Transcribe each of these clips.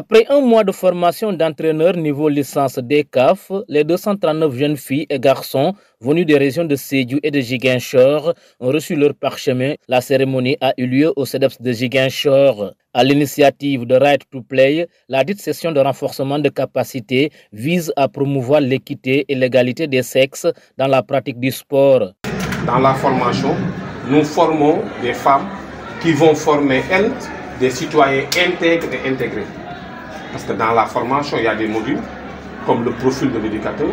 Après un mois de formation d'entraîneur niveau licence DCAF, les 239 jeunes filles et garçons venus des régions de Sédhiou et de Ziguinchor ont reçu leur parchemin. La cérémonie a eu lieu au CEDEPS de Ziguinchor. À l'initiative de Right to Play, la dite session de renforcement de capacité vise à promouvoir l'équité et l'égalité des sexes dans la pratique du sport. Dans la formation, nous formons des femmes qui vont former, elles, des citoyens intègres et intégrés. Parce que dans la formation, il y a des modules, comme le profil de l'éducateur.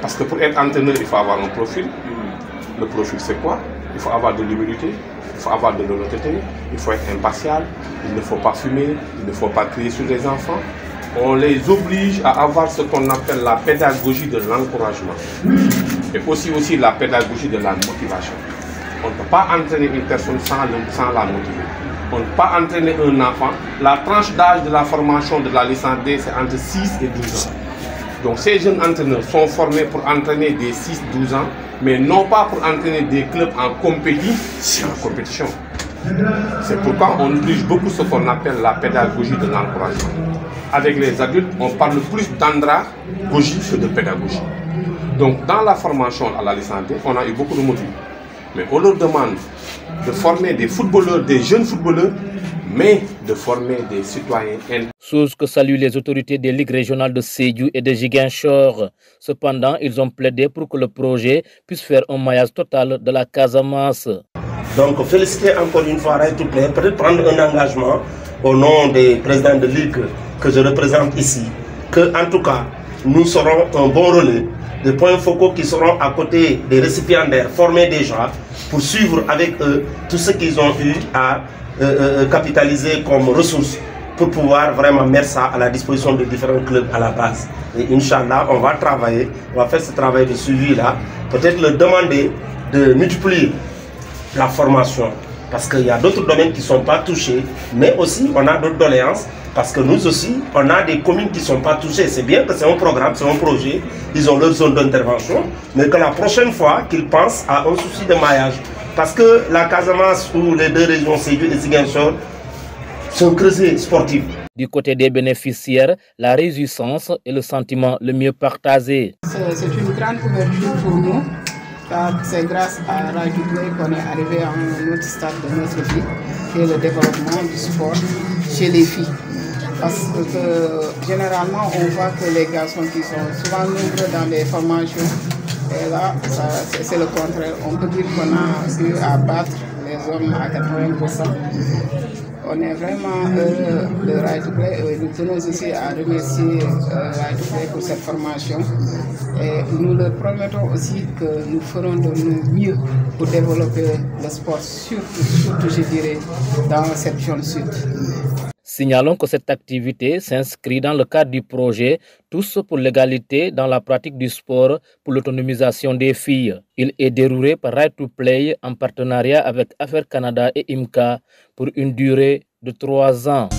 Parce que pour être entraîneur, il faut avoir un profil. Le profil, c'est quoi? Il faut avoir de l'humilité, il faut avoir de l'honnêteté, il faut être impartial, il ne faut pas fumer, il ne faut pas crier sur les enfants. On les oblige à avoir ce qu'on appelle la pédagogie de l'encouragement. Et aussi la pédagogie de la motivation. On ne peut pas entraîner une personne sans la motiver. On ne peut pas entraîner un enfant. La tranche d'âge de la formation de la licence D, c'est entre 6 et 12 ans. Donc ces jeunes entraîneurs sont formés pour entraîner des 6-12 ans, mais non pas pour entraîner des clubs en compétition. C'est pourquoi on utilise beaucoup ce qu'on appelle la pédagogie de l'encouragement. Avec les adultes, on parle plus d'andragogie que de pédagogie. Donc dans la formation à la licence D, on a eu beaucoup de modules. Mais on leur demande de former des footballeurs, des jeunes footballeurs, mais de former des citoyens. Chose que saluent les autorités des ligues régionales de Sédhiou et de Ziguinchor. Cependant, ils ont plaidé pour que le projet puisse faire un maillage total de la Casamance. Donc, féliciter encore une fois Right to Play, peut-être prendre un engagement au nom des présidents de ligue que je représente ici, que en tout cas, nous serons un bon relais, des points focaux qui seront à côté des récipiendaires formés déjà pour suivre avec eux tout ce qu'ils ont eu à capitaliser comme ressources pour pouvoir vraiment mettre ça à la disposition de différents clubs à la base. Et Inch'Allah, on va travailler, on va faire ce travail de suivi-là, peut-être leur demander de multiplier la formation, parce qu'il y a d'autres domaines qui ne sont pas touchés, mais aussi on a d'autres doléances, parce que nous aussi, on a des communes qui ne sont pas touchées. C'est bien que c'est un programme, c'est un projet, ils ont leur zone d'intervention, mais que la prochaine fois qu'ils pensent à un souci de maillage, parce que la Casamance ou les deux régions Sédhiou et Ziguinchor sont creusées sportives. Du côté des bénéficiaires, la réjouissance est le sentiment le mieux partagé. C'est une grande ouverture pour nous. C'est grâce à Right to Play qu'on est arrivé à un autre stade de notre vie, qui est le développement du sport chez les filles. Parce que généralement, on voit que les garçons qui sont souvent nombreux dans les formations, et là, c'est le contraire. On peut dire qu'on a eu à battre les hommes à 80%. On est vraiment heureux de Right to Play et nous tenons aussi à remercier Right to Play pour cette formation. Et nous leur promettons aussi que nous ferons de nos mieux pour développer le sport, surtout je dirais, dans cette zone sud. Signalons que cette activité s'inscrit dans le cadre du projet Tous pour l'égalité dans la pratique du sport pour l'autonomisation des filles. Il est déroulé par Right to Play en partenariat avec Affaires Canada et IMCA pour une durée de 3 ans.